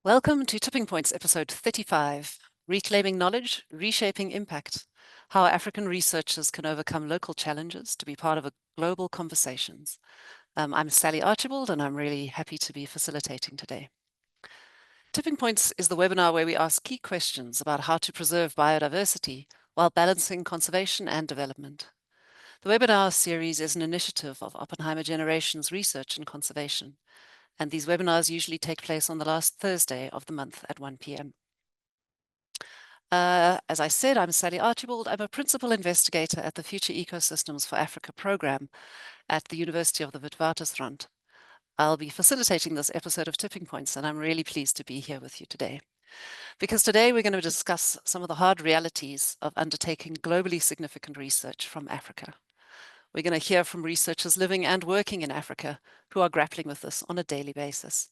Welcome to Tipping Points episode 35, Reclaiming Knowledge, Reshaping Impact, How African Researchers Can Overcome Local Challenges to be Part of Global Conversations. I'm Sally Archibald and I'm really happy to be facilitating today. Tipping Points is the webinar where we ask key questions about how to preserve biodiversity while balancing conservation and development. The webinar series is an initiative of Oppenheimer Generations Research and Conservation, and these webinars usually take place on the last Thursday of the month at 1 p.m. As I said, I'm Sally Archibald. I'm a principal investigator at the Future Ecosystems for Africa program at the University of the Witwatersrand. I'll be facilitating this episode of Tipping Points, and I'm really pleased to be here with you today. Because today we're going to discuss some of the hard realities of undertaking globally significant research from Africa. We're going to hear from researchers living and working in Africa who are grappling with this on a daily basis.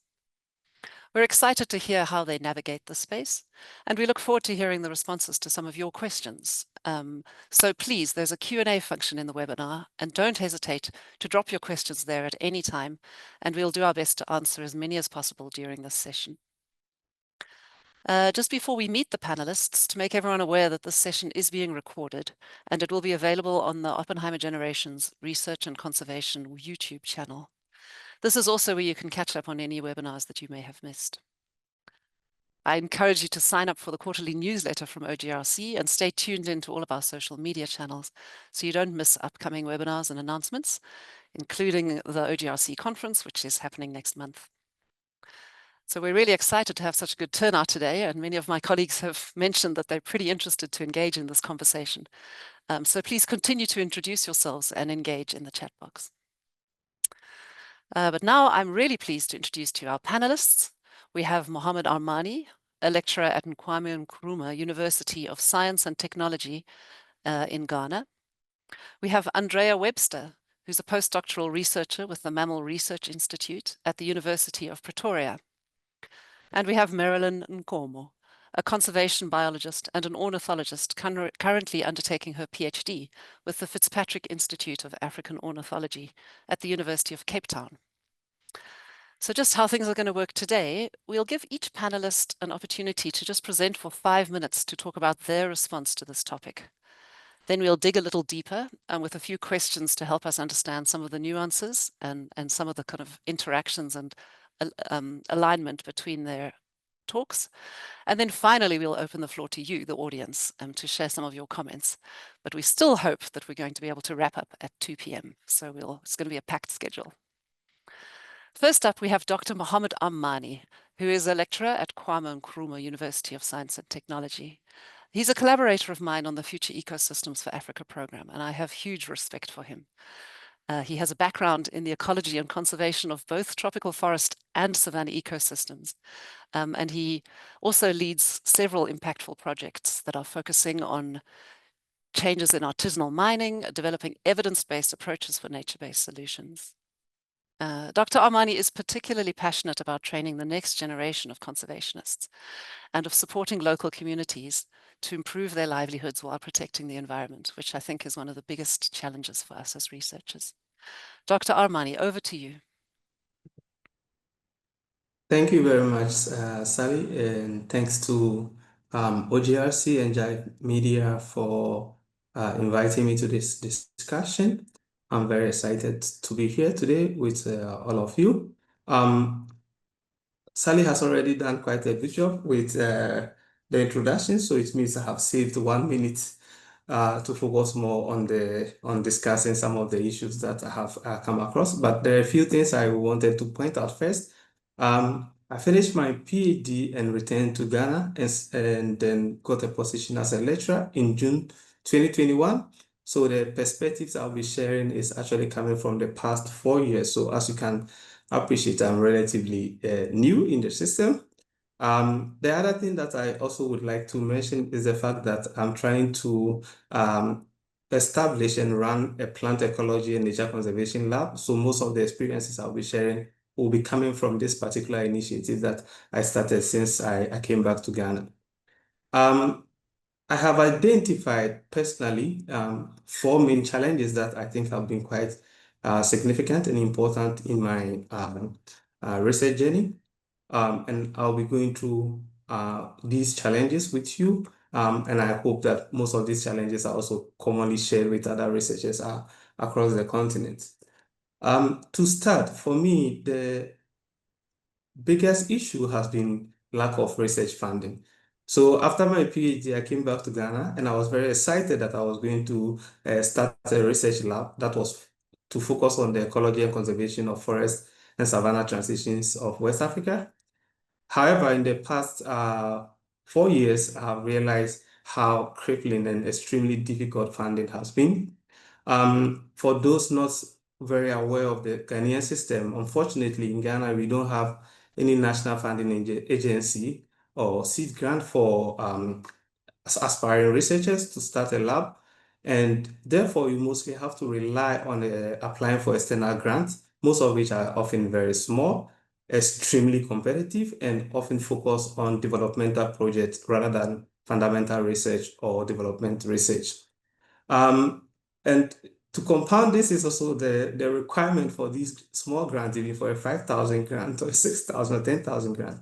We're excited to hear how they navigate the space, and we look forward to hearing the responses to some of your questions. So please, there's a Q&A function in the webinar, and don't hesitate to drop your questions there at any time, and we'll do our best to answer as many as possible during this session. Just before we meet the panelists, to make everyone aware that this session is being recorded, and it will be available on the Oppenheimer Generations Research and Conservation YouTube channel. This is also where you can catch up on any webinars that you may have missed. I encourage you to sign up for the quarterly newsletter from OGRC and stay tuned into all of our social media channels so you don't miss upcoming webinars and announcements, including the OGRC conference, which is happening next month. So we're really excited to have such a good turnout today, and many of my colleagues have mentioned that they're pretty interested to engage in this conversation. So please continue to introduce yourselves and engage in the chat box. But now I'm really pleased to introduce to you our panelists. We have Mohammed Armani, a lecturer at Nkomo University of Science and Technology in Ghana. We have Andrea Webster, who's a postdoctoral researcher with the Mammal Research Institute at the University of Pretoria. And we have Merlyn Nkomo, a conservation biologist and an ornithologist currently undertaking her PhD with the Fitzpatrick Institute of African Ornithology at the University of Cape Town. So just how things are going to work today, we'll give each panelist an opportunity to just present for 5 minutes to talk about their response to this topic. Then we'll dig a little deeper with a few questions to help us understand some of the nuances and some of the kind of interactions and alignment between their talks. And then finally, we'll open the floor to you, the audience, to share some of your comments. But we still hope that we're going to be able to wrap up at 2 p.m. So it's going to be a packed schedule. First up, we have Dr. Mohammed Armani, who is a lecturer at Nkomo University of Science and Technology. He's a collaborator of mine on the Future Ecosystems for Africa program, and I have huge respect for him. He has a background in the ecology and conservation of both tropical forest and savanna ecosystems. And he also leads several impactful projects that are focusing on changes in artisanal mining, developing evidence-based approaches for nature-based solutions. Dr. Armani is particularly passionate about training the next generation of conservationists and of supporting local communities to improve their livelihoods while protecting the environment, which I think is one of the biggest challenges for us as researchers. Dr. Armani, over to you. Thank you very much, Sally, and thanks to OGRC and Jive Media for inviting me to this discussion. I'm very excited to be here today with all of you. Sally has already done quite a good job with the introduction, so it means I have saved 1 minute to focus more on discussing some of the issues that I have come across. But there are a few things I wanted to point out first. I finished my PhD and returned to Ghana and then got a position as a lecturer in June 2021. So the perspectives I'll be sharing is actually coming from the past 4 years. So as you can appreciate, I'm relatively new in the system. The other thing that I also would like to mention is the fact that I'm trying to establish and run a plant ecology and nature conservation lab. So most of the experiences I'll be sharing will be coming from this particular initiative that I started since I came back to Ghana. I have identified personally 4 main challenges that I think have been quite significant and important in my research journey. and I'll be going through these challenges with you. And I hope that most of these challenges are also commonly shared with other researchers across the continent. To start, for me, the biggest issue has been lack of research funding. So after my PhD, I came back to Ghana and I was very excited that I was going to start a research lab that was to focus on the ecology and conservation of forest and savanna transitions of West Africa. However, in the past 4 years, I have realized how crippling and extremely difficult funding has been. For those not very aware of the Ghanaian system, unfortunately, in Ghana, we don't have any national funding agency or seed grant for aspiring researchers to start a lab. And therefore, you mostly have to rely on applying for external grants, most of which are often very small, extremely competitive, and often focus on developmental projects rather than fundamental research or development research. Um, and to compound this is also the requirement for these small grants, even for a 5,000 grant or 6,000 or 10,000 grant,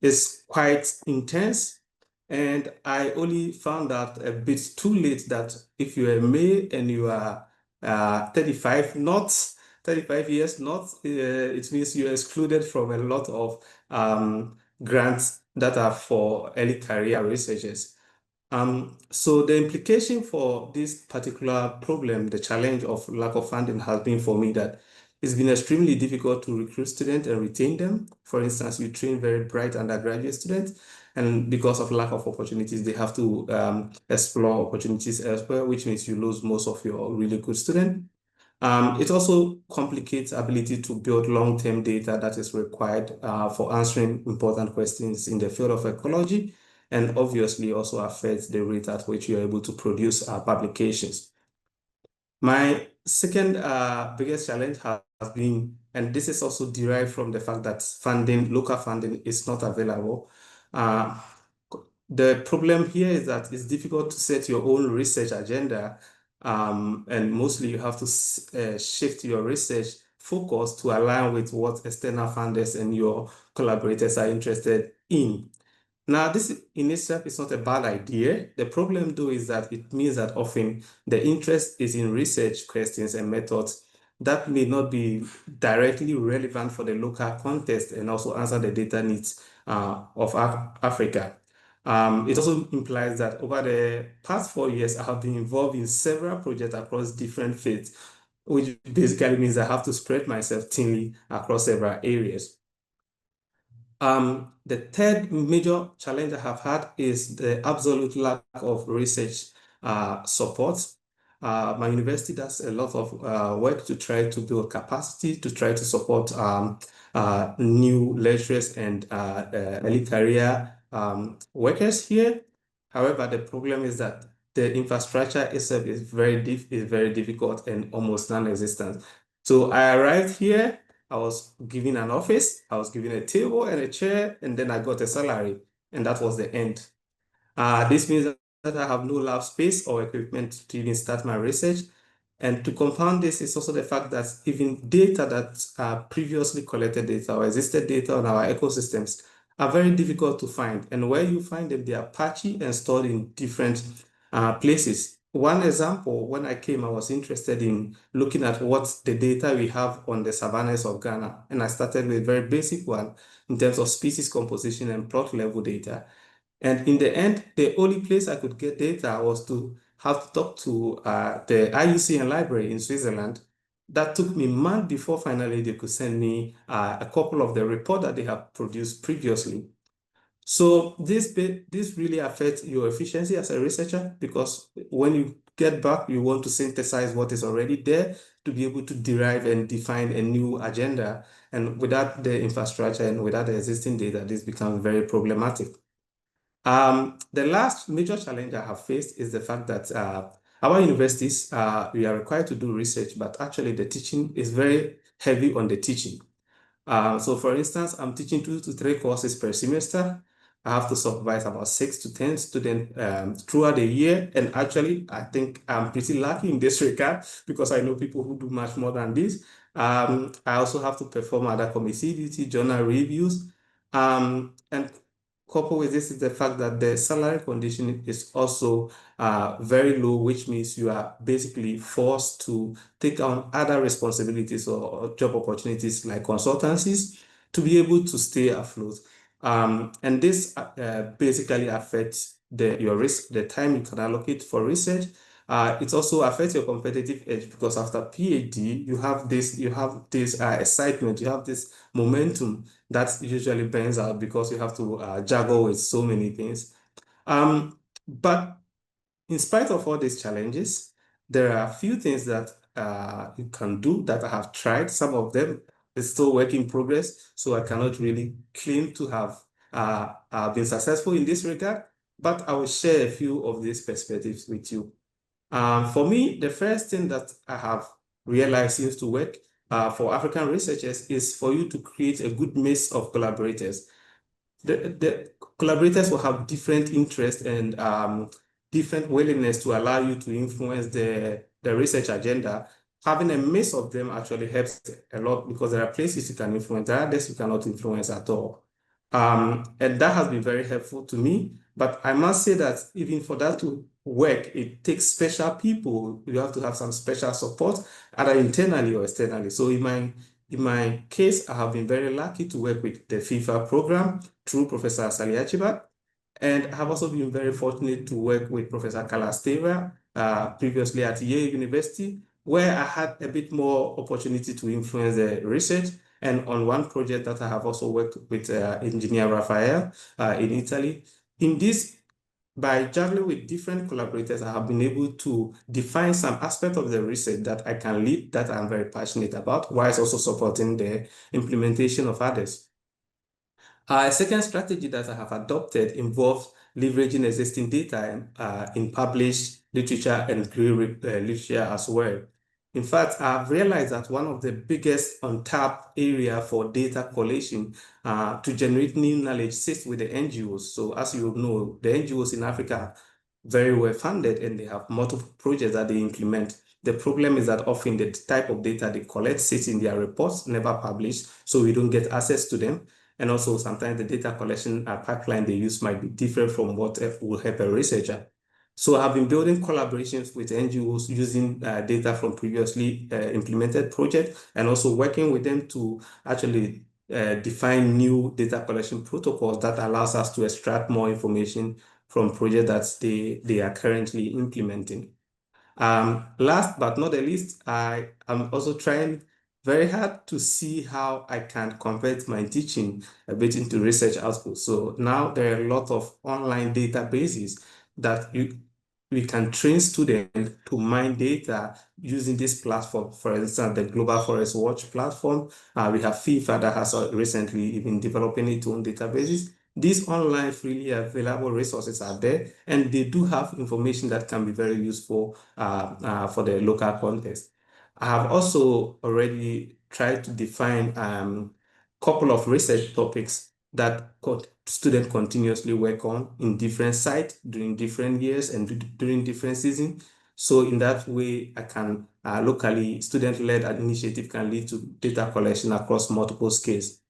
is quite intense. And I only found out a bit too late that if you are a male and you are 35, not 35 years, not it means you are excluded from a lot of grants that are for early career researchers. So the implication for this particular problem, the challenge of lack of funding, has been for me that it's been extremely difficult to recruit students and retain them. For instance, you train very bright undergraduate students, and because of lack of opportunities, they have to explore opportunities elsewhere, which means you lose most of your really good students. It also complicates ability to build long-term data that is required for answering important questions in the field of ecology, and obviously also affects the rate at which you're able to produce publications. My second biggest challenge has been, and this is also derived from the fact that local funding is not available. Uh, the problem here is that it's difficult to set your own research agenda, and mostly you have to shift your research focus to align with what external funders and your collaborators are interested in. Now, this in itself is not a bad idea. The problem, though, is that it means that often the interest is in research questions and methods that may not be directly relevant for the local context and also answer the data needs of Africa. It also implies that over the past 4 years, I have been involved in several projects across different fields, which basically means I have to spread myself thinly across several areas. The third major challenge I have had is the absolute lack of research support. My university does a lot of work to try to build capacity, to try to support new lecturers and early career workers here. However, the problem is that the infrastructure itself is very difficult and almost non-existent. So I arrived here, I was given an office, I was given a table and a chair, and then I got a salary, and that was the end. This means that I have no lab space or equipment to even start my research. And to compound this is also the fact that even data that are previously collected data or existed data on our ecosystems are very difficult to find. And where you find them, they are patchy and stored in different places. One example, when I came, I was interested in looking at what the data we have on the savannas of Ghana. And I started with a very basic one in terms of species composition and plot level data. And in the end, the only place I could get data was to have to talk to the IUCN library in Switzerland. That took me months before finally they could send me a couple of the report that they have produced previously. So this really affects your efficiency as a researcher, because when you get back, you want to synthesize what is already there to be able to derive and define a new agenda. And without the infrastructure and without the existing data, this becomes very problematic. The last major challenge I have faced is the fact that our universities, we are required to do research, but actually the teaching is very heavy on the teaching. So for instance, I'm teaching 2 to 3 courses per semester. I have to supervise about 6 to 10 students throughout the year. And actually, I think I'm pretty lucky in this regard because I know people who do much more than this. I also have to perform other committee duty, journal reviews. And coupled with this is the fact that the salary condition is also very low, which means you are basically forced to take on other responsibilities or job opportunities like consultancies to be able to stay afloat. And this basically affects your risk, the time you can allocate for research. It also affects your competitive edge because after PhD, you have this excitement, you have this momentum that usually burns out because you have to juggle with so many things. But in spite of all these challenges, there are a few things that you can do that I have tried. Some of them is still work in progress, so I cannot really claim to have been successful in this regard, but I will share a few of these perspectives with you. For me, the first thing that I have realized seems to work for African researchers is for you to create a good mix of collaborators. The collaborators will have different interests and different willingness to allow you to influence the research agenda. Having a mix of them actually helps a lot because there are places you can influence, there are others you cannot influence at all. And that has been very helpful to me. But I must say that even for that to work, it takes special people. You have to have some special support, either internally or externally. So in my case, I have been very lucky to work with the FIFA program through Professor Saliachiba. And I have also been very fortunate to work with Professor Kalasteva previously at Yale University, where I had a bit more opportunity to influence the research. And on one project that I have also worked with engineer Raphael in Italy. In this, by juggling with different collaborators, I have been able to define some aspect of the research that I can lead, that I'm very passionate about, whilst also supporting the implementation of others. A second strategy that I have adopted involves leveraging existing data in published literature and peer literature as well. In fact, I've realized that one of the biggest untapped area for data collation to generate new knowledge sits with the NGOs. So as you know, the NGOs in Africa are very well funded and they have multiple projects that they implement. The problem is that often the type of data they collect sits in their reports, never published, so we don't get access to them. And also sometimes the data collection pipeline they use might be different from what will help a researcher. So I've been building collaborations with NGOs using data from previously implemented projects and also working with them to actually define new data collection protocols that allows us to extract more information from projects that they are currently implementing. Last but not the least, I am also trying very hard to see how I can convert my teaching a bit into research output. So now there are a lot of online databases that we can train students to mine data using this platform. For instance, the Global Forest Watch platform. We have FIFA that has recently been developing its own databases. These online freely available resources are there, and they do have information that can be very useful for the local context. I have also already tried to define a couple of research topics that students continuously work on in different sites during different years and during different seasons. So in that way, I can locally student-led initiative can lead to data collection across multiple scales.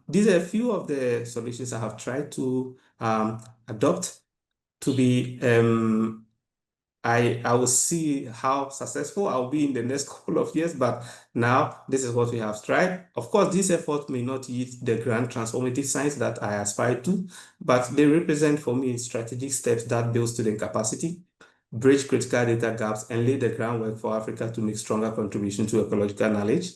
These are a few of the solutions I have tried to adopt to be I will see how successful I'll be in the next couple of years, but now this is what we have tried. Of course, this effort may not yield the grand transformative science that I aspire to, but they represent for me strategic steps that build student capacity, bridge critical data gaps, and lay the groundwork for Africa to make stronger contribution to ecological knowledge.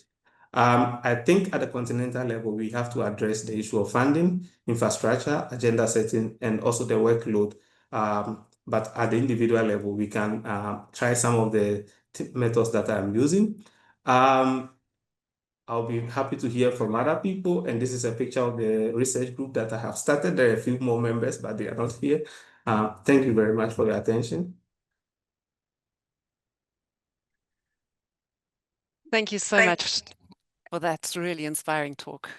I think at the continental level, we have to address the issue of funding, infrastructure, agenda setting, and also the workload. But at the individual level, we can try some of the methods that I'm using. I'll be happy to hear from other people. And this is a picture of the research group that I have started. There are a few more members, but they are not here. Thank you very much for your attention. Thank you so much for that really inspiring talk.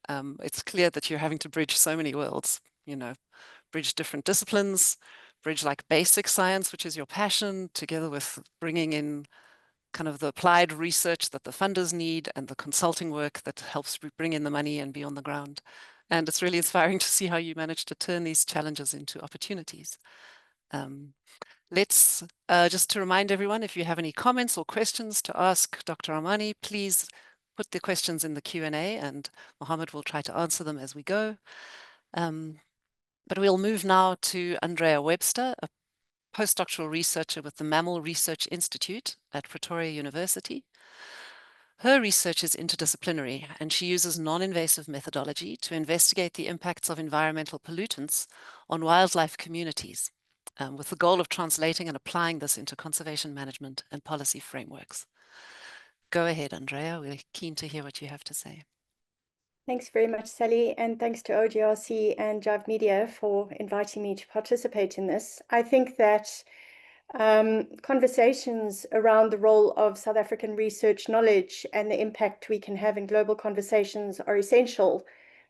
It's clear that you're having to bridge so many worlds, bridge different disciplines, bridge like basic science, which is your passion, together with bringing in kind of the applied research that the funders need and the consulting work that helps bring in the money and be on the ground. And it's really inspiring to see how you manage to turn these challenges into opportunities. Let's just to remind everyone, if you have any comments or questions to ask Dr. Armani, please put the questions in the Q&A and Mohammed will try to answer them as we go. But we'll move now to Andrea Webster, a postdoctoral researcher with the Mammal Research Institute at Pretoria University. Her research is interdisciplinary, and she uses non-invasive methodology to investigate the impacts of environmental pollutants on wildlife communities, with the goal of translating and applying this into conservation management and policy frameworks. Go ahead, Andrea. We're keen to hear what you have to say. Thanks very much, Sally, and thanks to OGRC and Jive Media for inviting me to participate in this. I think that conversations around the role of South African research knowledge and the impact we can have in global conversations are essential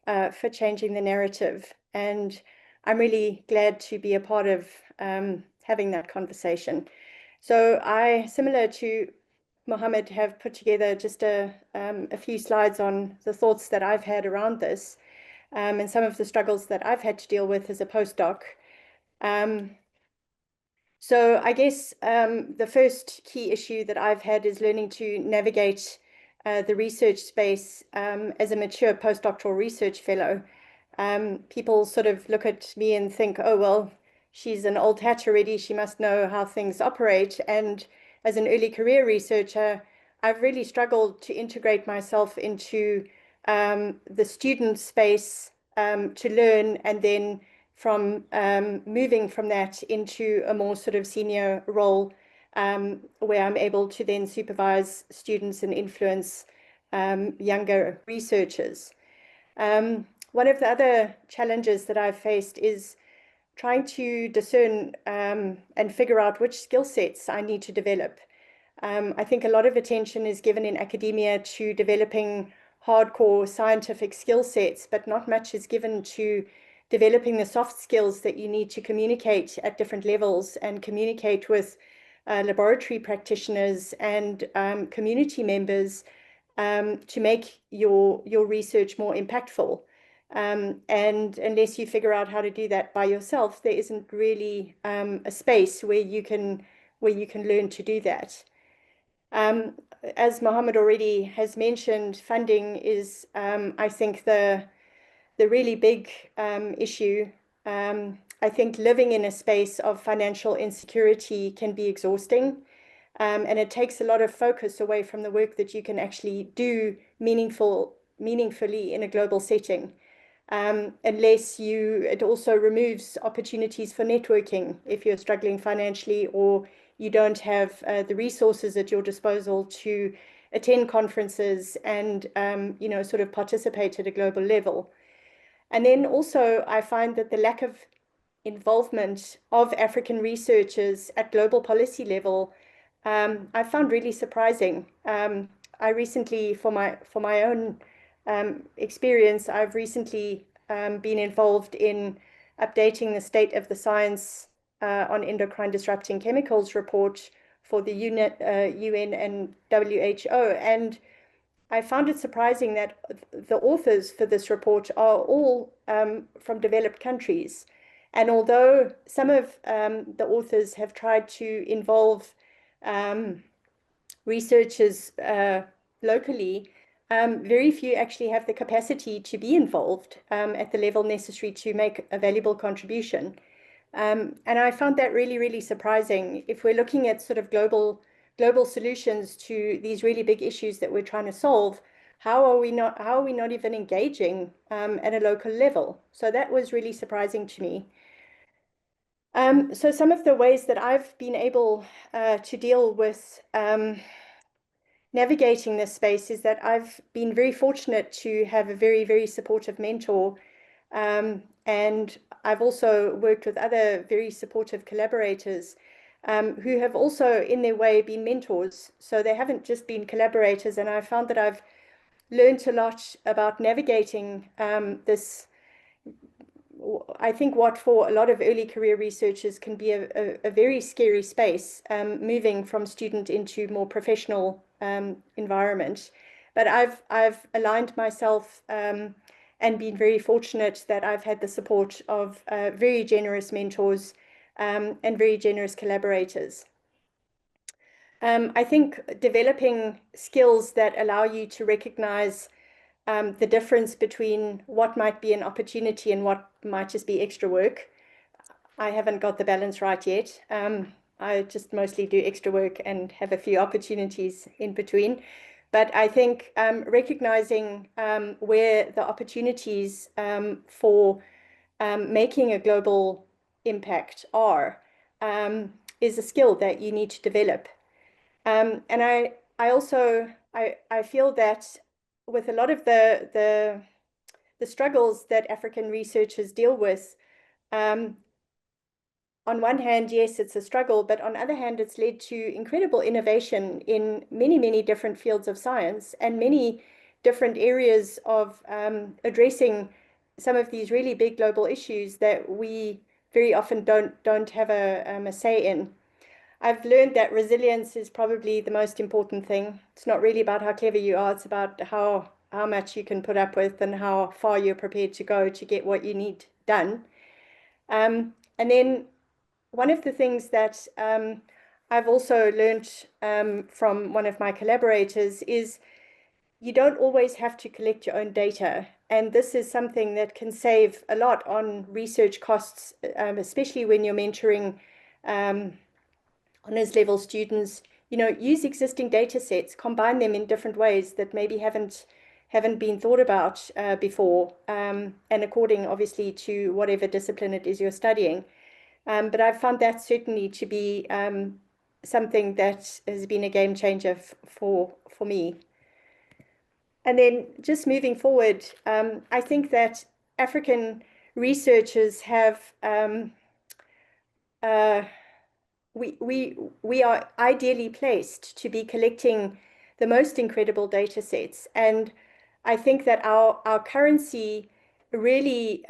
for changing the narrative. And I'm really glad to be a part of having that conversation. So I, similar to Mohammed, have put together just a few slides on the thoughts that I've had around this and some of the struggles that I've had to deal with as a postdoc. So I guess the first key issue that I've had is learning to navigate the research space as a mature postdoctoral research fellow. People sort of look at me and think, oh, well, she's an old hat already, she must know how things operate. And as an early career researcher, I've really struggled to integrate myself into the student space to learn, and then from moving from that into a more sort of senior role where I'm able to then supervise students and influence younger researchers. One of the other challenges that I've faced is trying to discern and figure out which skill sets I need to develop. I think a lot of attention is given in academia to developing hardcore scientific skill sets, but not much is given to developing the soft skills that you need to communicate at different levels and communicate with laboratory practitioners and community members to make your research more impactful. And unless you figure out how to do that by yourself, there isn't really a space where you can learn to do that. As Mohammed already has mentioned, funding is, I think, the really big issue. I think living in a space of financial insecurity can be exhausting, and it takes a lot of focus away from the work that you can actually do meaningfully in a global setting. It also removes opportunities for networking if you're struggling financially or you don't have the resources at your disposal to attend conferences and sort of participate at a global level. And then also I find that the lack of involvement of African researchers at global policy level I found really surprising. I recently, for my own experience, I've recently been involved in updating the state of the science on endocrine disrupting chemicals report for the UN and WHO. And I found it surprising that the authors for this report are all from developed countries. And although some of the authors have tried to involve researchers locally, very few actually have the capacity to be involved at the level necessary to make a valuable contribution. And I found that really, really surprising. If we're looking at sort of global solutions to these really big issues that we're trying to solve, how are we not even engaging at a local level? So that was really surprising to me. So some of the ways that I've been able to deal with navigating this space is that I've been very fortunate to have a very, very supportive mentor. And I've also worked with other very supportive collaborators who have also, in their way, been mentors. So they haven't just been collaborators. And I found that I've learned a lot about navigating this. I think what for a lot of early career researchers can be a very scary space, moving from student into more professional environment. But I've aligned myself and and been very fortunate that I've had the support of very generous mentors and very generous collaborators. I think developing skills that allow you to recognize the difference between what might be an opportunity and what might just be extra work. I haven't got the balance right yet. I just mostly do extra work and have a few opportunities in between. But I think recognizing where the opportunities for making a global impact are is a skill that you need to develop. And I also feel that with a lot of the struggles that African researchers deal with, on one hand, yes, it's a struggle, but on the other hand, it's led to incredible innovation in many, many different fields of science and many different areas of addressing some of these really big global issues that we very often don't have a say in. I've learned that resilience is probably the most important thing. It's not really about how clever you are, it's about how much you can put up with and how far you're prepared to go to get what you need done. And then one of the things that I've also learned from one of my collaborators is you don't always have to collect your own data. And this is something that can save a lot on research costs, especially when you're mentoring honors level students. You know, use existing data sets, combine them in different ways that maybe haven't been thought about before, and according obviously to whatever discipline it is you're studying. But I've found that certainly to be something that has been a game changer for me. And then just moving forward, I think that African researchers have we are ideally placed to be collecting the most incredible data sets. And I think that our currency really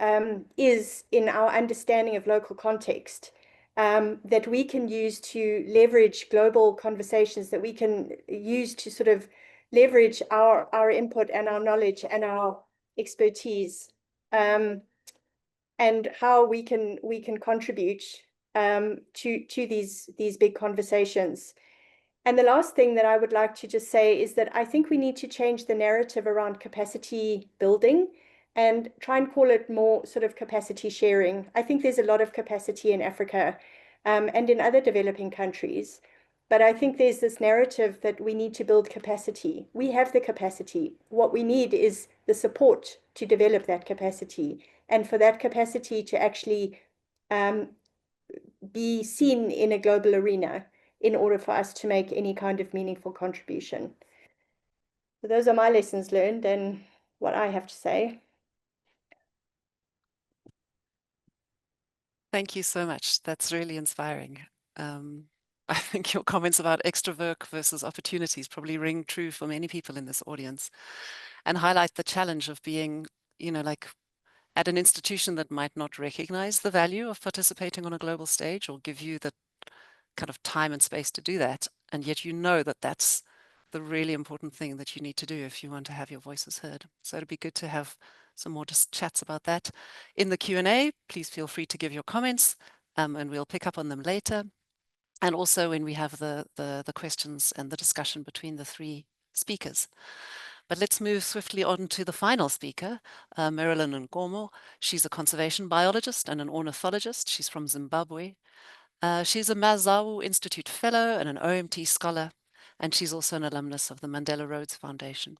is in our understanding of local context, that we can use to leverage global conversations, that we can use to sort of leverage our input and our knowledge and our expertise, and how we can contribute to these big conversations. And the last thing that I would like to just say is that I think we need to change the narrative around capacity building and try and call it more sort of capacity sharing. I think there's a lot of capacity in Africa and in other developing countries, but I think there's this narrative that we need to build capacity. We have the capacity. What we need is the support to develop that capacity, and for that capacity to actually be seen in a global arena in order for us to make any kind of meaningful contribution. So those are my lessons learned and what I have to say. Thank you so much. That's really inspiring. I think your comments about extra work versus opportunities probably ring true for many people in this audience and highlight the challenge of being, you know, like at an institution that might not recognize the value of participating on a global stage or give you the kind of time and space to do that. And yet you know that that's the really important thing that you need to do if you want to have your voices heard. So it'd be good to have some more just chats about that. In the Q&A, please feel free to give your comments and we'll pick up on them later. And also when we have the questions and the discussion between the three speakers. But let's move swiftly on to the final speaker, Merlyn Nkomo. She's a conservation biologist and an ornithologist. She's from Zimbabwe. She's a Mazawu Institute Fellow and an OMT Scholar, and she's also an alumnus of the Mandela Rhodes Foundation.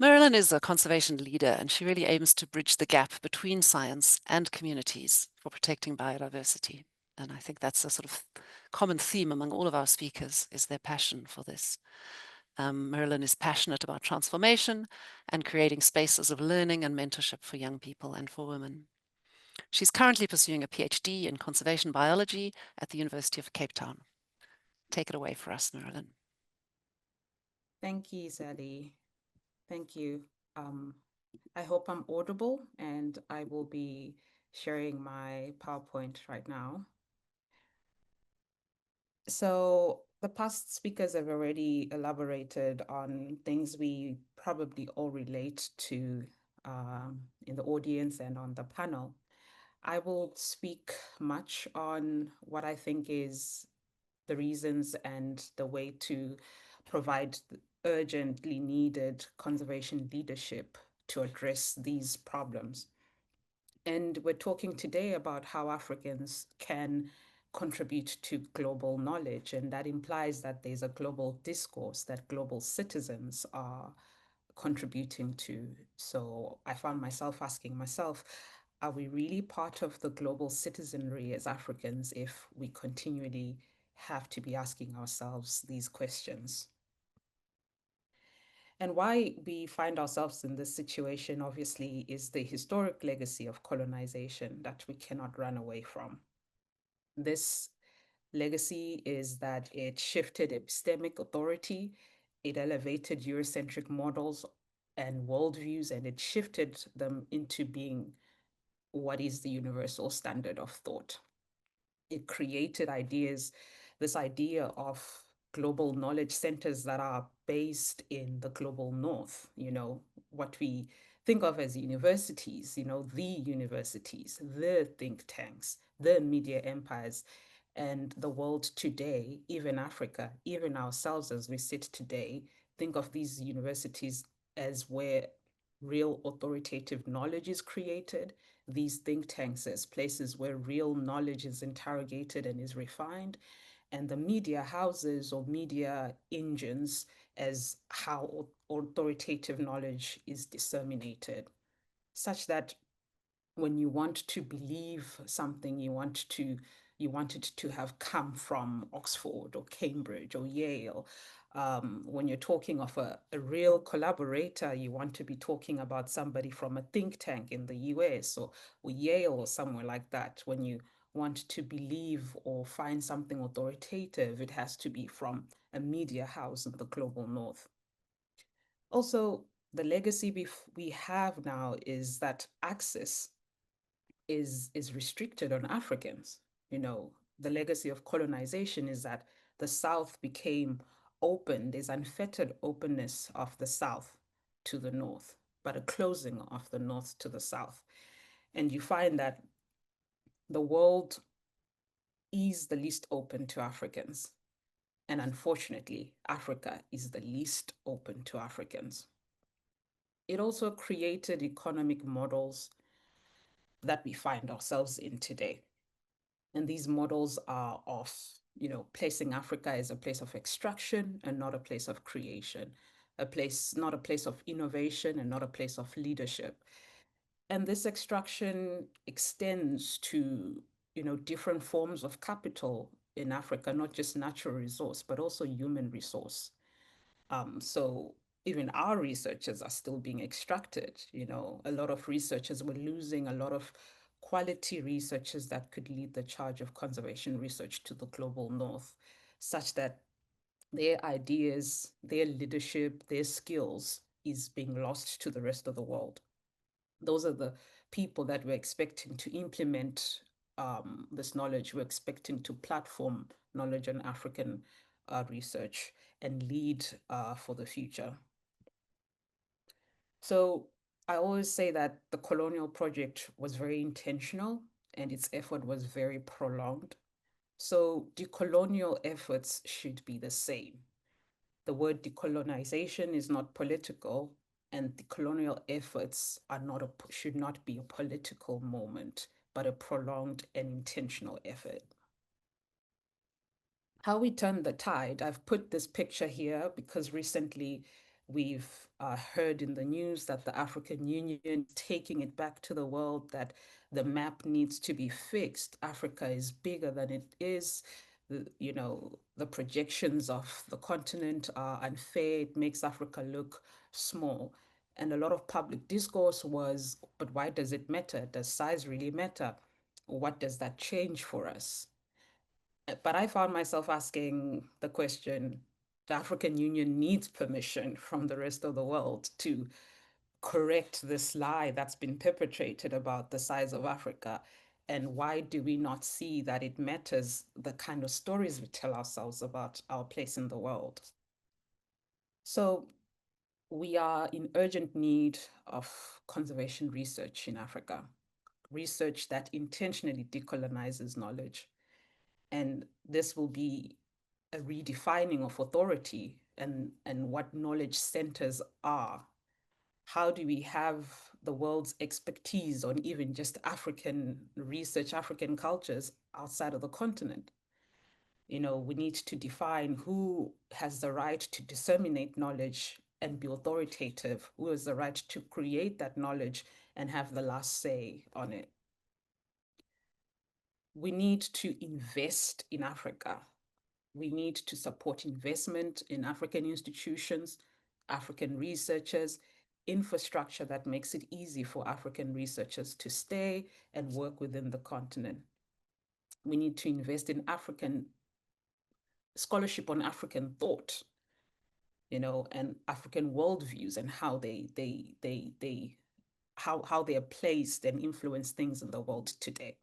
Merlyn is a conservation leader, and she really aims to bridge the gap between science and communities for protecting biodiversity. And I think that's a sort of common theme among all of our speakers, is their passion for this. Merlyn is passionate about transformation and creating spaces of learning and mentorship for young people and for women. She's currently pursuing a PhD in conservation biology at the University of Cape Town. Take it away for us, Merlyn. Thank you, Sally. Thank you. I hope I'm audible, and I will be sharing my PowerPoint right now. So the past speakers have already elaborated on things we probably all relate to in the audience and on the panel. I will speak much on what I think is the reasons and the way to provide urgently needed conservation leadership to address these problems. And we're talking today about how Africans can contribute to global knowledge. And that implies that there's a global discourse that global citizens are contributing to. So I found myself asking myself, are we really part of the global citizenry as Africans if we continually have to be asking ourselves these questions? And why we find ourselves in this situation, obviously, is the historic legacy of colonization that we cannot run away from. This legacy is that it shifted epistemic authority, it elevated Eurocentric models and worldviews, and it shifted them into being what is the universal standard of thought. It created ideas, this idea of global knowledge centers that are based in the global north, what we think of as universities, the universities, the think tanks, the media empires, and the world today, even Africa, even ourselves as we sit today, think of these universities as where real authoritative knowledge is created, these think tanks as places where real knowledge is interrogated and is refined, and the media houses or media engines as how authoritative knowledge is disseminated, such that when you want to believe something, you want it to have come from Oxford or Cambridge or Yale. When you're talking of a real collaborator, you want to be talking about somebody from a think tank in the US or Yale or somewhere like that. When you want to believe or find something authoritative, it has to be from a media house in the global north. Also, the legacy we have now is that access is restricted on Africans. The legacy of colonization is that the South became open. There's unfettered openness of the South to the North, but a closing of the North to the South. And you find that the world is the least open to Africans. And unfortunately, Africa is the least open to Africans. It also created economic models that we find ourselves in today. And these models are of, placing Africa as a place of extraction and not a place of creation, not a place of innovation and not a place of leadership. And this extraction extends to, different forms of capital in Africa, not just natural resource, but also human resource. So even our researchers are still being extracted. A lot of researchers were losing a lot of quality researchers that could lead the charge of conservation research to the global north, such that their ideas, their leadership, their skills is being lost to the rest of the world. Those are the people that we're expecting to implement this knowledge. We're expecting to platform knowledge on African research and lead for the future. So I always say that the colonial project was very intentional and its effort was very prolonged. So decolonial efforts should be the same. The word decolonization is not political, and decolonial efforts should not be a political moment, but a prolonged and intentional effort. How we turn the tide, I've put this picture here because recently we've heard in the news that the African Union is taking it back to the world, that the map needs to be fixed. Africa is bigger than it is. The projections of the continent are unfair. It makes Africa look small. And a lot of public discourse was, but why does it matter? Does size really matter? What does that change for us? But I found myself asking the question, the African Union needs permission from the rest of the world to correct this lie that's been perpetrated about the size of Africa. And why do we not see that it matters the kind of stories we tell ourselves about our place in the world? So we are in urgent need of conservation research in Africa, research that intentionally decolonizes knowledge. And this will be a redefining of authority and what knowledge centers are. How do we have the world's expertise on even just African research, African cultures outside of the continent? You know, we need to define who has the right to disseminate knowledge and be authoritative, who has the right to create that knowledge and have the last say on it. We need to invest in Africa. We need to support investment in African institutions, African researchers, infrastructure that makes it easy for African researchers to stay and work within the continent. We need to invest in African scholarship on African thought, you know, and African worldviews and how how they are placed and influence things in the world today.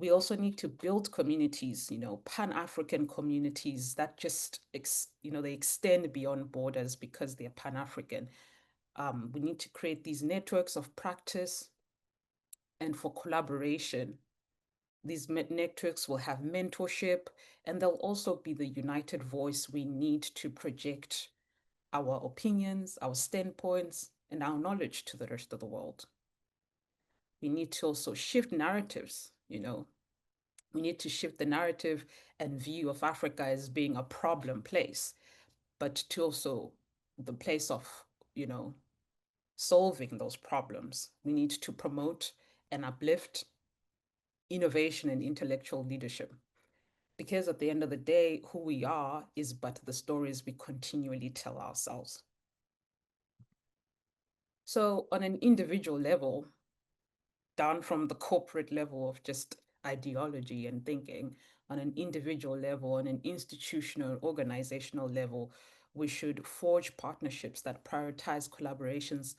We also need to build communities, you know, Pan-African communities that just, they extend beyond borders because they're Pan-African. We need to create these networks of practice and for collaboration. These networks will have mentorship, and they'll also be the united voice we need to project our opinions, our standpoints, and our knowledge to the rest of the world. We need to also shift narratives, you know. We need to shift the narrative and view of Africa as being a problem place, but to also the place of, you know, solving those problems. We need to promote and uplift innovation and intellectual leadership. Because at the end of the day, who we are is but the stories we continually tell ourselves. So on an individual level, down from the corporate level of just ideology and thinking, on an individual level, on an institutional, organizational level, we should forge partnerships that prioritize collaborations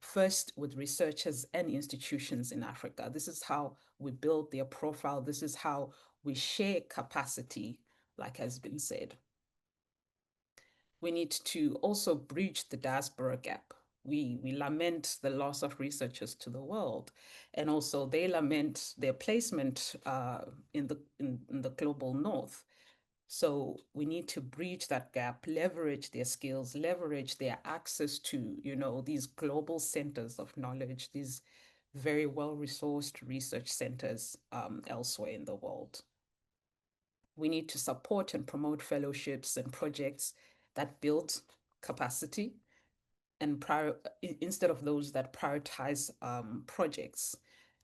first with researchers and institutions in Africa. This is how we build their profile. This is how we share capacity, like has been said. We need to also bridge the diaspora gap. We lament the loss of researchers to the world, and also they lament their placement in the global north. So we need to bridge that gap, leverage their skills, leverage their access to, you know, these global centers of knowledge, these very well-resourced research centers elsewhere in the world. We need to support and promote fellowships and projects that build capacity and instead of those that prioritize projects.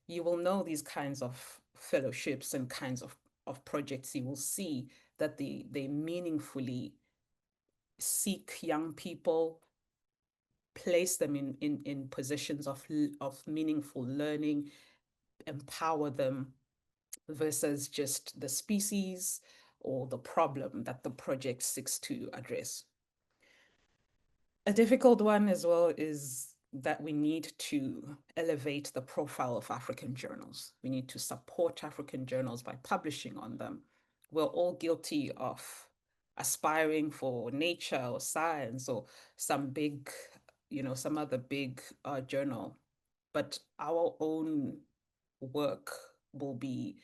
You will know these kinds of fellowships and kinds of projects. You will see that they meaningfully seek young people, place them in positions of meaningful learning, empower them, versus just the species or the problem that the project seeks to address. A difficult one as well is that we need to elevate the profile of African journals. We need to support African journals by publishing on them. We're all guilty of aspiring for Nature or Science or some big, you know, some other big journal, but our own work will be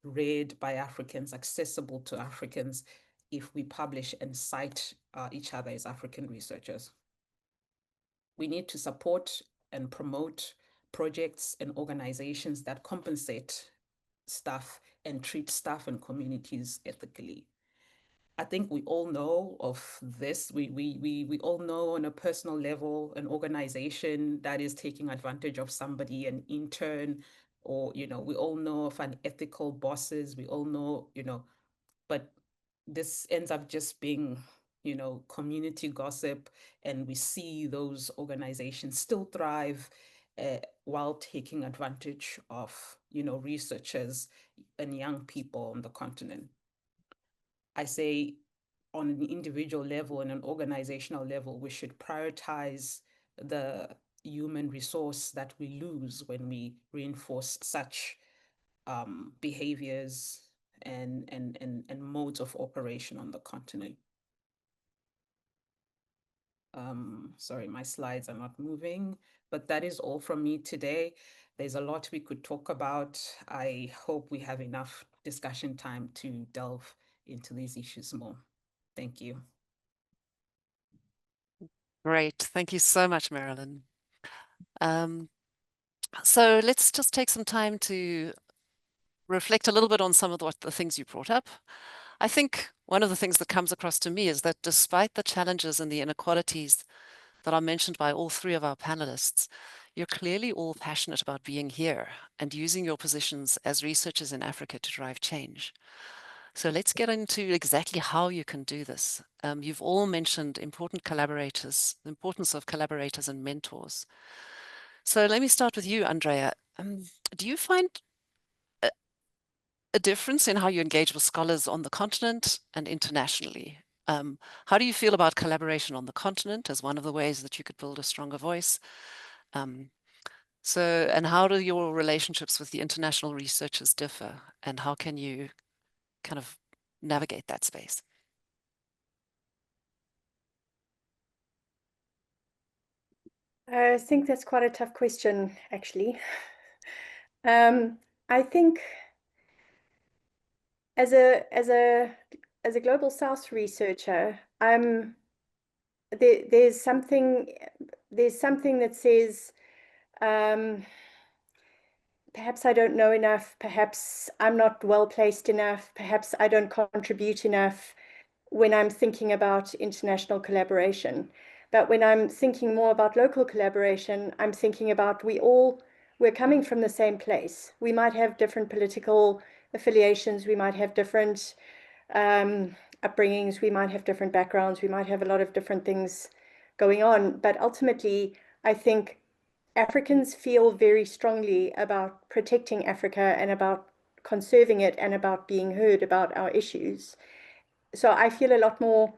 read by Africans, accessible to Africans, if we publish and cite each other as African researchers. We need to support and promote projects and organizations that compensate staff and treat staff and communities ethically. I think we all know of this. We all know on a personal level an organization that is taking advantage of somebody, an intern, or, you know, we all know of unethical bosses. We all know, you know, but this ends up just being, you know, community gossip, and we see those organizations still thrive while taking advantage of, you know, researchers and young people on the continent. I say on an individual level and an organizational level, we should prioritize the human resource that we lose when we reinforce such behaviors and modes of operation on the continent. Sorry, my slides are not moving, but that is all from me today. There's a lot we could talk about. I hope we have enough discussion time to delve into these issues more. Thank you. Great. Thank you so much, Merlyn. So let's just take some time to reflect a little bit on some of the things you brought up. I think one of the things that comes across to me is that despite the challenges and the inequalities that are mentioned by all three of our panelists, you're clearly all passionate about being here and using your positions as researchers in Africa to drive change. So let's get into exactly how you can do this. You've all mentioned important collaborators, the importance of collaborators and mentors. So let me start with you, Andrea. Do you find a difference in how you engage with scholars on the continent and internationally? How do you feel about collaboration on the continent as one of the ways that you could build a stronger voice? And how do your relationships with the international researchers differ? And how can you kind of navigate that space? I think that's quite a tough question, actually. I think as a global South researcher, there's something that says perhaps I don't know enough, perhaps I'm not well placed enough, perhaps I don't contribute enough when I'm thinking about international collaboration. But when I'm thinking more about local collaboration, I'm thinking about we're coming from the same place. We might have different political affiliations, we might have different upbringings, we might have different backgrounds, we might have a lot of different things going on. But ultimately, I think Africans feel very strongly about protecting Africa and about conserving it and about being heard about our issues. So I feel a lot more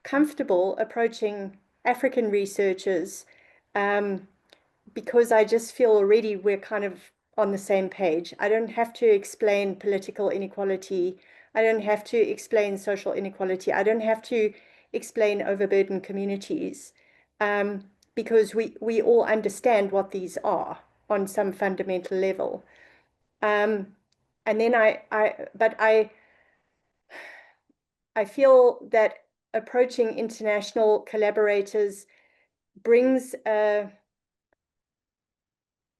comfortable approaching African researchers because I just feel already we're kind of on the same page. I don't have to explain political inequality. I don't have to explain social inequality. I don't have to explain overburdened communities because we all understand what these are on some fundamental level. And then I feel that approaching international collaborators brings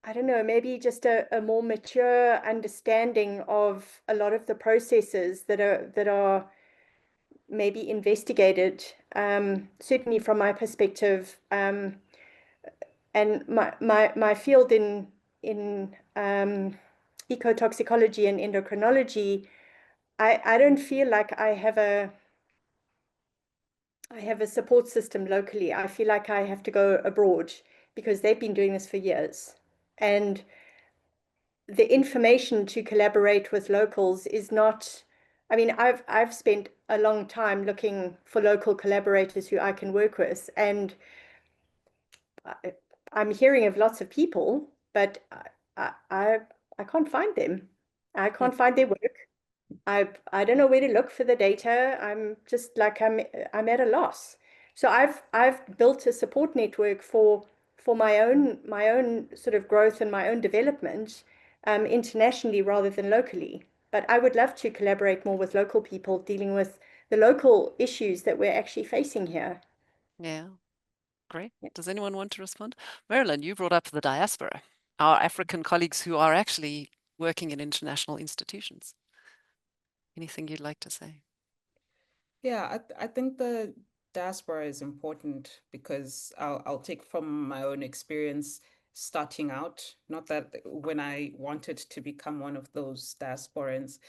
I don't know, maybe just a more mature understanding of a lot of the processes that are maybe investigated, certainly from my perspective. And my field in ecotoxicology and endocrinology, I don't feel like I have a support system locally. I feel like I have to go abroad because they've been doing this for years. And the information to collaborate with locals is not, I mean, I've spent a long time looking for local collaborators who I can work with, and I'm hearing of lots of people, but I can't find them. I can't find their work. I don't know where to look for the data. I'm just like I'm at a loss. So I've built a support network for my own sort of growth and my own development internationally rather than locally. But I would love to collaborate more with local people dealing with the local issues that we're actually facing here. Yeah, great. Does anyone want to respond? Merlyn, you brought up the diaspora, our African colleagues who are actually working in international institutions. Anything you'd like to say? Yeah, I think the diaspora is important because I'll take from my own experience starting out, not that when I wanted to become one of those diasporans,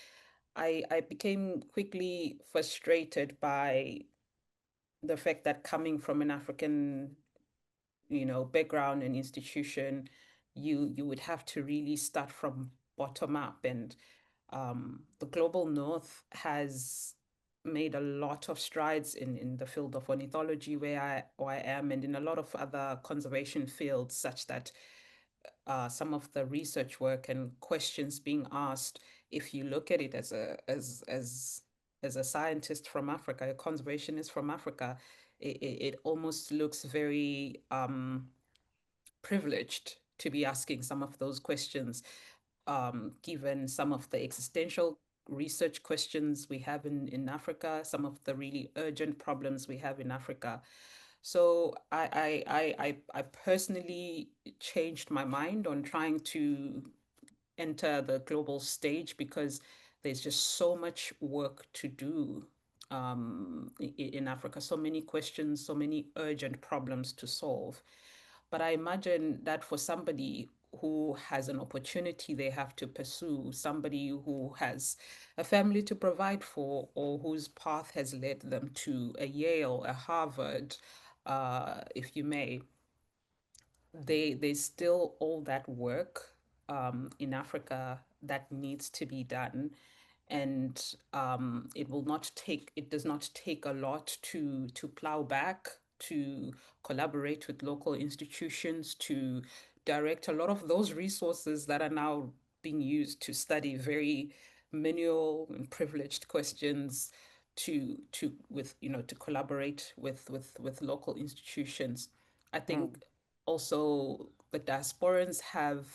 I became quickly frustrated by the fact that coming from an African, background and institution, you would have to really start from bottom up. And the global north has made a lot of strides in the field of ornithology where I am, and in a lot of other conservation fields, such that some of the research work and questions being asked, if you look at it as a scientist from Africa, a conservationist from Africa, it almost looks very privileged to be asking some of those questions, given some of the existential research questions we have in Africa, some of the really urgent problems we have in Africa. So I personally changed my mind on trying to enter the global stage because there's just so much work to do in Africa, so many questions, so many urgent problems to solve. But I imagine that for somebody who has an opportunity they have to pursue, somebody who has a family to provide for, or whose path has led them to a Yale, a Harvard, if you may, there's still all that work in Africa that needs to be done. And it does not take a lot to plow back, to collaborate with local institutions, to direct a lot of those resources that are now being used to study very manual and privileged questions to collaborate with local institutions. I think also the diasporans have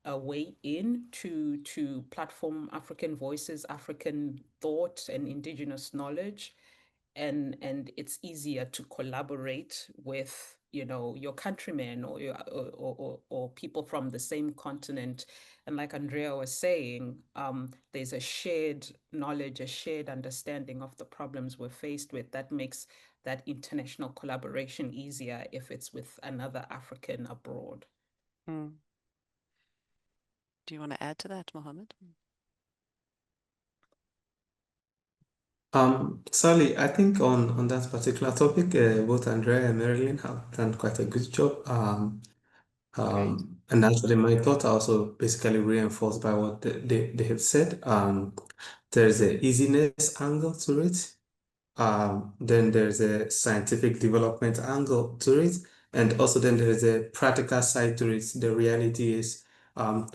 a way in to platform African voices, African thought, and indigenous knowledge, and it's easier to collaborate with your countrymen or people from the same continent. And like Andrea was saying, there's a shared knowledge, a shared understanding of the problems we're faced with that makes that international collaboration easier if it's with another African abroad. Do you want to add to that, Mohammed? Sally, I think on that particular topic, both Andrea and Merlyn have done quite a good job. And actually, my thought also basically reinforced by what they have said. There's a easiness angle to it. Then there's a scientific development angle to it. And also then there's a practical side to it. The reality is,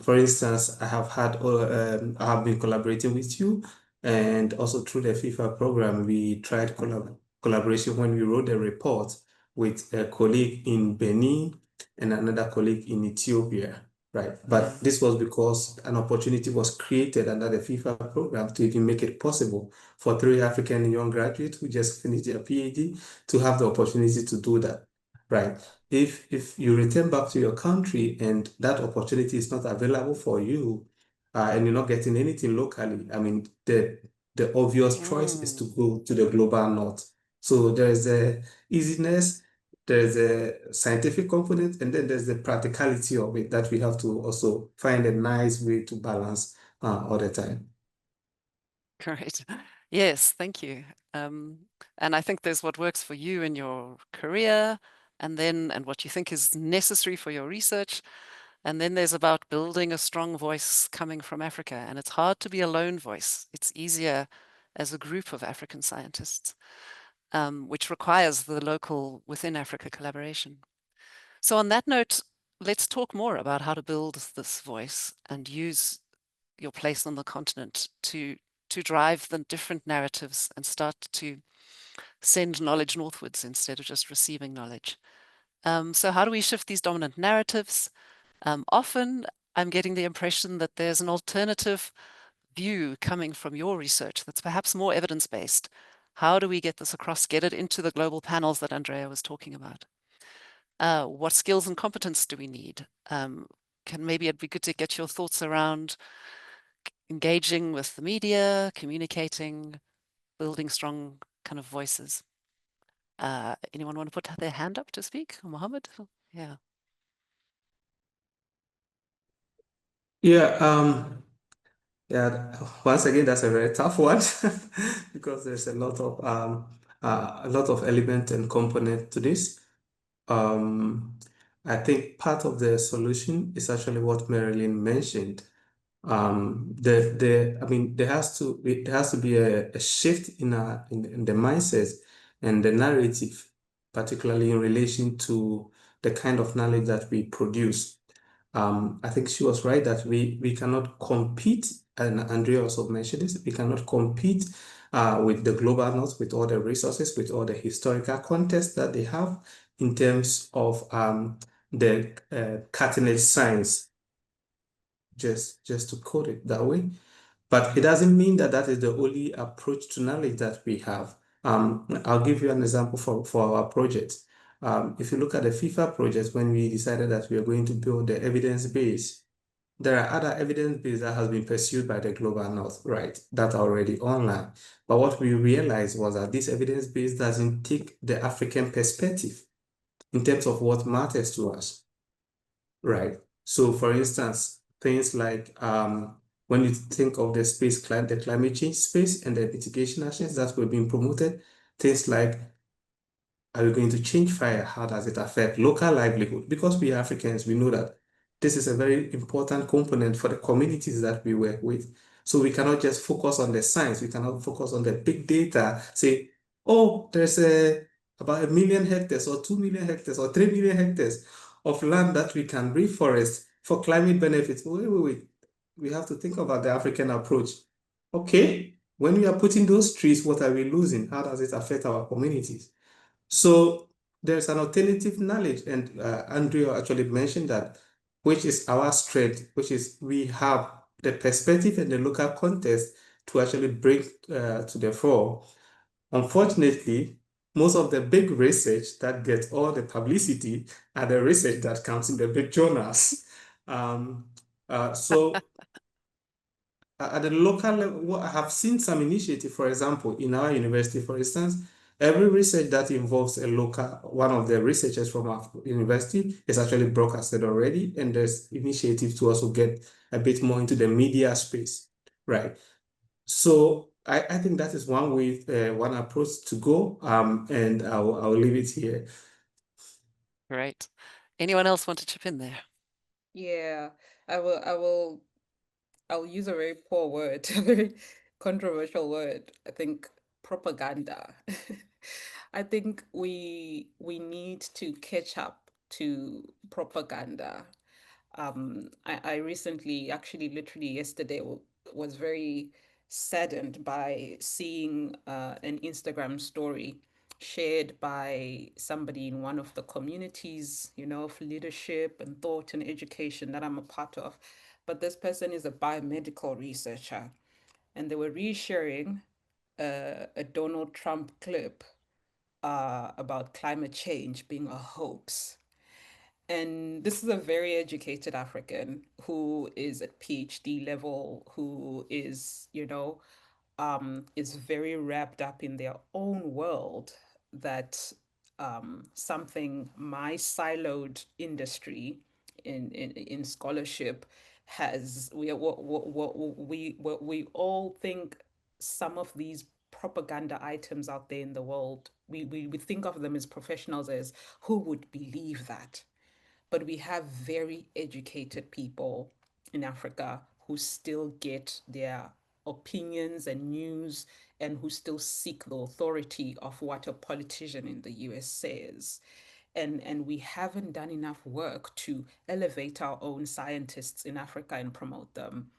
for instance, I have been collaborating with you, and also through the FIFA program, we tried collaboration when we wrote a report with a colleague in Benin and another colleague in Ethiopia. Right. But this was because an opportunity was created under the FIFA program to even make it possible for 3 African young graduates who just finished their PhD to have the opportunity to do that. Right. If you return back to your country and that opportunity is not available for you, and you're not getting anything locally, I mean, the obvious choice is to go to the global north. So there is a easiness, there's a scientific component, and then there's the practicality of it that we have to also find a nice way to balance all the time. Great. Yes, thank you. And I think there's what works for you in your career, and what you think is necessary for your research. And then there's about building a strong voice coming from Africa. And it's hard to be a lone voice. It's easier as a group of African scientists, which requires the local within Africa collaboration. So on that note, let's talk more about how to build this voice and use your place on the continent to drive the different narratives and start to send knowledge northwards instead of just receiving knowledge. So how do we shift these dominant narratives? Often I'm getting the impression that there's an alternative view coming from your research that's perhaps more evidence-based. How do we get this across, get it into the global panels that Andrea was talking about? What skills and competence do we need? Maybe it'd be good to get your thoughts around engaging with the media, communicating, building strong kind of voices. Anyone want to put their hand up to speak? Mohammed? Yeah. Yeah, once again, that's a very tough one because there's a lot of element and component to this. I think part of the solution is actually what Merlyn mentioned. I mean, there has to be a shift in the mindset and the narrative, particularly in relation to the kind of knowledge that we produce. I think she was right that we cannot compete, and Andrea also mentioned this, we cannot compete with the global north, with all the resources, with all the historical context that they have in terms of the cutting edge science, just to code it that way. But it doesn't mean that that is the only approach to knowledge that we have. I'll give you an example for our project. If you look at the FIFA project, when we decided that we are going to build the evidence base, there are other evidence base that has been pursued by the global north, right? That are already online. But what we realized was that this evidence base doesn't take the African perspective in terms of what matters to us, right? So for instance, things like when you think of the the climate change space and the mitigation actions that were being promoted, things like, are we going to change fire? How does it affect local livelihood? Because we are Africans, we know that this is a very important component for the communities that we work with. So we cannot just focus on the science. We cannot focus on the big data, say, oh, there's about 1 million hectares or 2 million hectares or 3 million hectares of land that we can reforest for climate benefits. Wait. We have to think about the African approach. Okay, when we are putting those trees, what are we losing? How does it affect our communities? So there's an alternative knowledge, and Andrea actually mentioned that, which is our strength, which is we have the perspective and the local context to actually bring to the fore. Unfortunately, most of the big research that gets all the publicity are the research that comes in the big journals. So at the local level, I have seen some initiative, for example, in our university, for instance, every research that involves a local, one of the researchers from our university is actually broadcasted already, and there's initiative to also get a bit more into the media space, right? So I think that is one way, one approach to go, and I'll leave it here. Great. Anyone else want to chip in there? Yeah, I'll use a very poor word, a very controversial word. I think propaganda. I think we need to catch up to propaganda. I recently, actually, literally yesterday, was very saddened by seeing an Instagram story shared by somebody in one of the communities, of leadership and thought and education that I'm a part of. But this person is a biomedical researcher, and they were resharing a Donald Trump clip about climate change being a hoax. And this is a very educated African who is at PhD level, who is very wrapped up in their own world, that something my siloed industry in scholarship has, we all think some of these propaganda items out there in the world, we think of them as professionals, as who would believe that? But we have very educated people in Africa who still get their opinions and news, and who still seek the authority of what a politician in the US says. And we haven't done enough work to elevate our own scientists in Africa and promote them.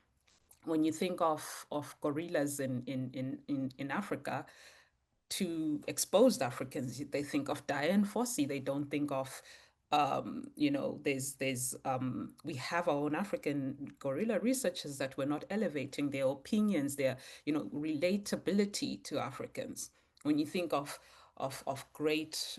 When you think of gorillas in Africa, to exposed Africans, they think of Diane Fossey. They don't think of, we have our own African gorilla researchers that we're not elevating their opinions, their, relatability to Africans. When you think of great,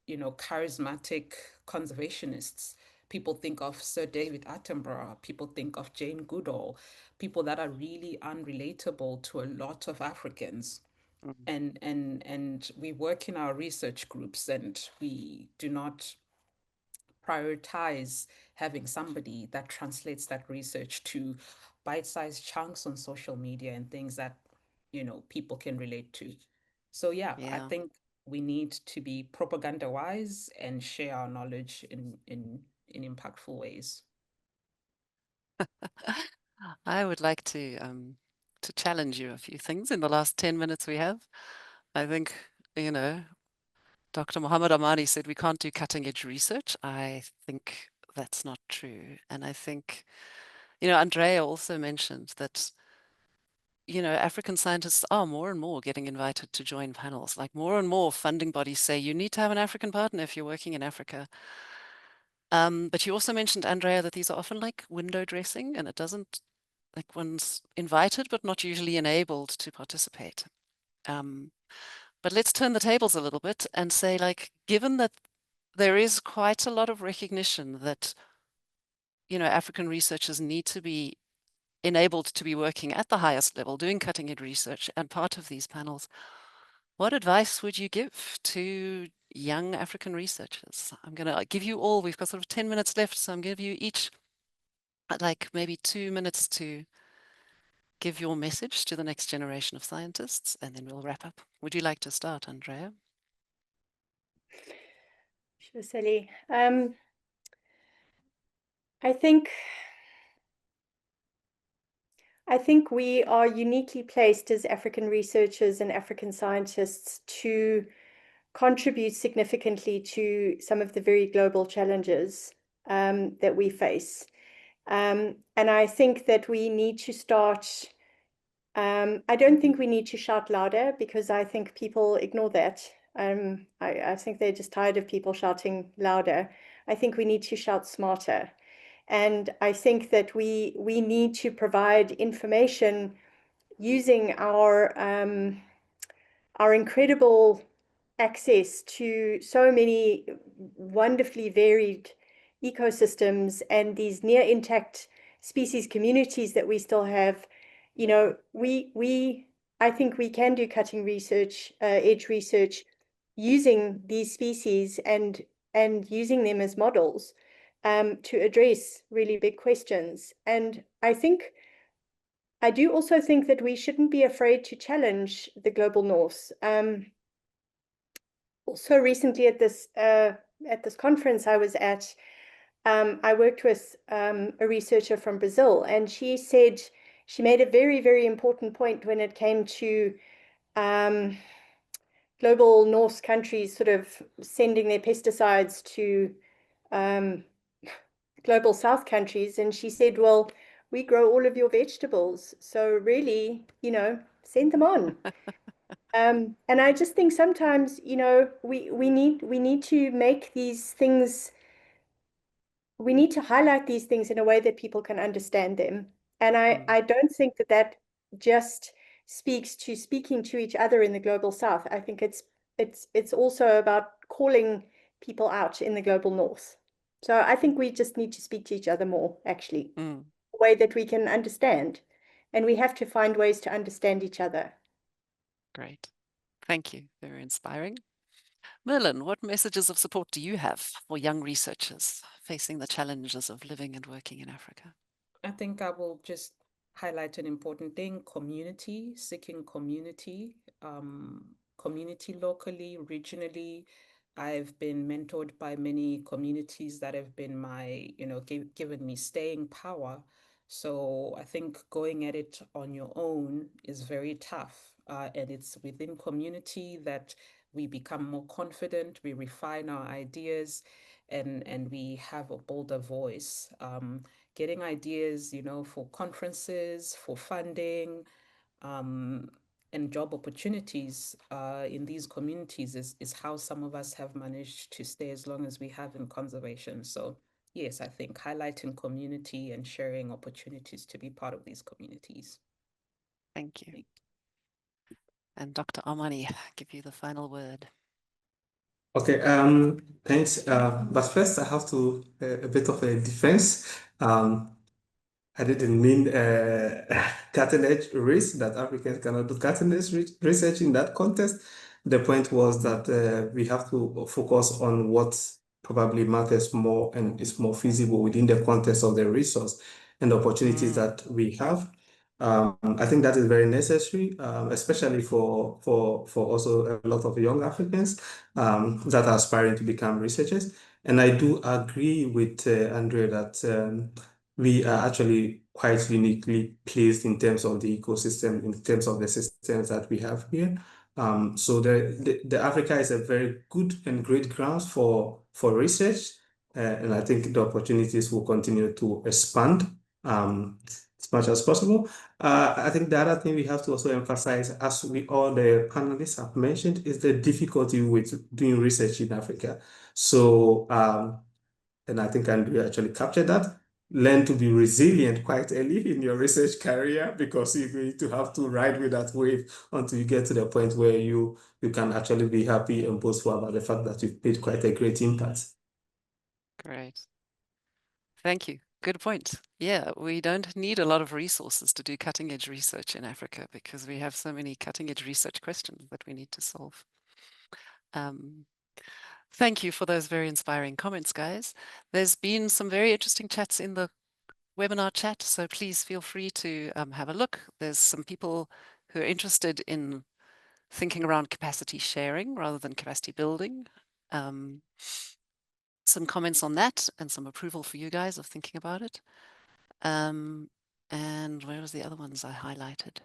charismatic conservationists, people think of Sir David Attenborough, people think of Jane Goodall, people that are really unrelatable to a lot of Africans. And we work in our research groups, and we do not prioritize having somebody that translates that research to bite-sized chunks on social media and things that people can relate to. So yeah, I think we need to be propaganda wise and share our knowledge in impactful ways. I would like to challenge you a few things in the last 10 minutes we have. I think, Dr. Mohammed Armani said we can't do cutting edge research. I think that's not true. And I think, Andrea also mentioned that, African scientists are more and more getting invited to join panels. Like more and more funding bodies say you need to have an African partner if you're working in Africa. But you also mentioned, Andrea, that these are often like window dressing, and it doesn't, like one's invited but not usually enabled to participate. But let's turn the tables a little bit and say, like, given that there is quite a lot of recognition that, African researchers need to be enabled to be working at the highest level, doing cutting-edge research and part of these panels, what advice would you give to young African researchers? I'm going to give you all, we've got sort of 10 minutes left, so I'm going to give you each like maybe 2 minutes to give your message to the next generation of scientists, and then we'll wrap up. Would you like to start, Andrea? Sure, Sally. I think we are uniquely placed as African researchers and African scientists to contribute significantly to some of the very global challenges that we face. And I think that we need to start, I don't think we need to shout louder, because I think people ignore that. I think they're just tired of people shouting louder. I think we need to shout smarter. And I think that we need to provide information using our incredible access to so many wonderfully varied ecosystems and these near intact species communities that we still have. I think we can do cutting research, edge research, using these species and using them as models to address really big questions. And I do also think that we shouldn't be afraid to challenge the global north. Also recently at this conference I was at, I worked with a researcher from Brazil, and she said, she made a very, very important point when it came to global north countries sort of sending their pesticides to global south countries. And she said, well, we grow all of your vegetables, so really, send them on. And I just think sometimes, we need to make these things, we need to highlight these things in a way that people can understand them. And I don't think that just speaks to speaking to each other in the global south. I think it's also about calling people out in the global north. So I think we just need to speak to each other more, actually, a way that we can understand. And we have to find ways to understand each other. Great. Thank you. Very inspiring. Merlyn, what messages of support do you have for young researchers facing the challenges of living and working in Africa? I think I will just highlight an important thing: community, seeking community, community locally, regionally. I've been mentored by many communities that have been given me staying power. So I think going at it on your own is very tough. And it's within community that we become more confident, we refine our ideas, and we have a bolder voice. Getting ideas, for conferences, for funding, and job opportunities in these communities is how some of us have managed to stay as long as we have in conservation. So yes, I think highlighting community and sharing opportunities to be part of these communities. Thank you. And Dr. Armani, give you the final word. Okay, thanks. But first I have to a bit of a defense. I didn't mean cutting edge risk, that Africans cannot do cutting edge research in that context. The point was that we have to focus on what probably matters more and is more feasible within the context of the resource and the opportunities that we have. I think that is very necessary, especially for also a lot of young Africans that are aspiring to become researchers. And I do agree with Andrea that we are actually quite uniquely placed in terms of the ecosystem, in terms of the systems that we have here. So the Africa is a very good and great grounds for research And I think the opportunities will continue to expand as much as possible. I think the other thing we have to also emphasize, as we all the panelists have mentioned, is the difficulty with doing research in Africa. So, and I think Andrea actually captured that. Learn to be resilient quite early in your research career, because you're going to have to ride with that wave until you get to the point where you can actually be happy and boastful about the fact that you've made quite a great impact. Great. Thank you. Good point. Yeah, we don't need a lot of resources to do cutting edge research in Africa, because we have so many cutting edge research questions that we need to solve. Thank you for those very inspiring comments, guys. There's been some very interesting chats in the webinar chat, so please feel free to have a look. There's some people who are interested in thinking around capacity sharing rather than capacity building. Some comments on that and some approval for you guys of thinking about it. And where was the other ones I highlighted?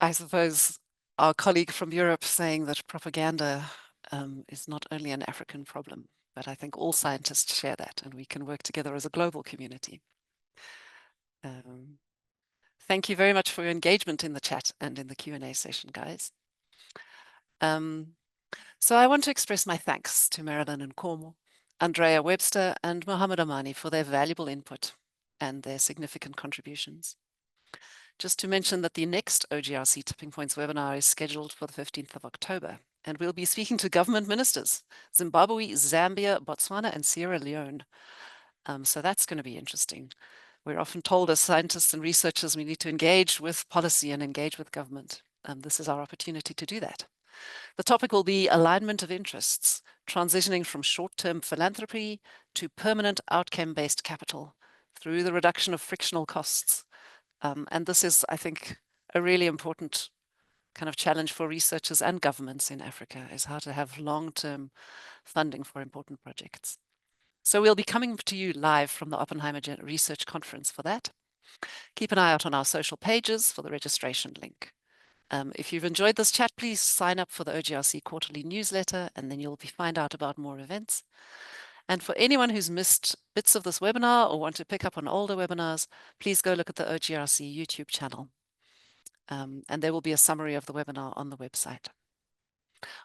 I suppose our colleague from Europe saying that propaganda is not only an African problem, but I think all scientists share that, and we can work together as a global community. Thank you very much for your engagement in the chat and in the Q&A session, guys. So I want to express my thanks to Merlyn Nkomo, Andrea Webster, and Mohammed Armani for their valuable input and their significant contributions. Just to mention that the next OGRC Tipping Points webinar is scheduled for the 15th of October, and we'll be speaking to government ministers, Zimbabwe, Zambia, Botswana, and Sierra Leone. So that's going to be interesting. We're often told as scientists and researchers we need to engage with policy and engage with government. This is our opportunity to do that. The topic will be alignment of interests, transitioning from short-term philanthropy to permanent outcome-based capital through the reduction of frictional costs. And this is, I think, a really important kind of challenge for researchers and governments in Africa, is how to have long-term funding for important projects. So we'll be coming to you live from the Oppenheimer Research Conference for that. Keep an eye out on our social pages for the registration link. If you've enjoyed this chat, please sign up for the OGRC quarterly newsletter, and then you'll find out about more events. And for anyone who's missed bits of this webinar or want to pick up on older webinars, please go look at the OGRC YouTube channel. And there will be a summary of the webinar on the website.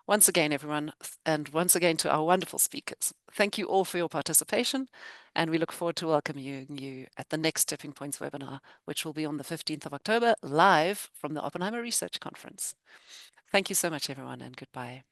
Once again, everyone, and once again to our wonderful speakers, thank you all for your participation, and we look forward to welcoming you at the next Tipping Points webinar, which will be on the 15th of October, live from the Oppenheimer Research Conference. Thank you so much, everyone, and goodbye.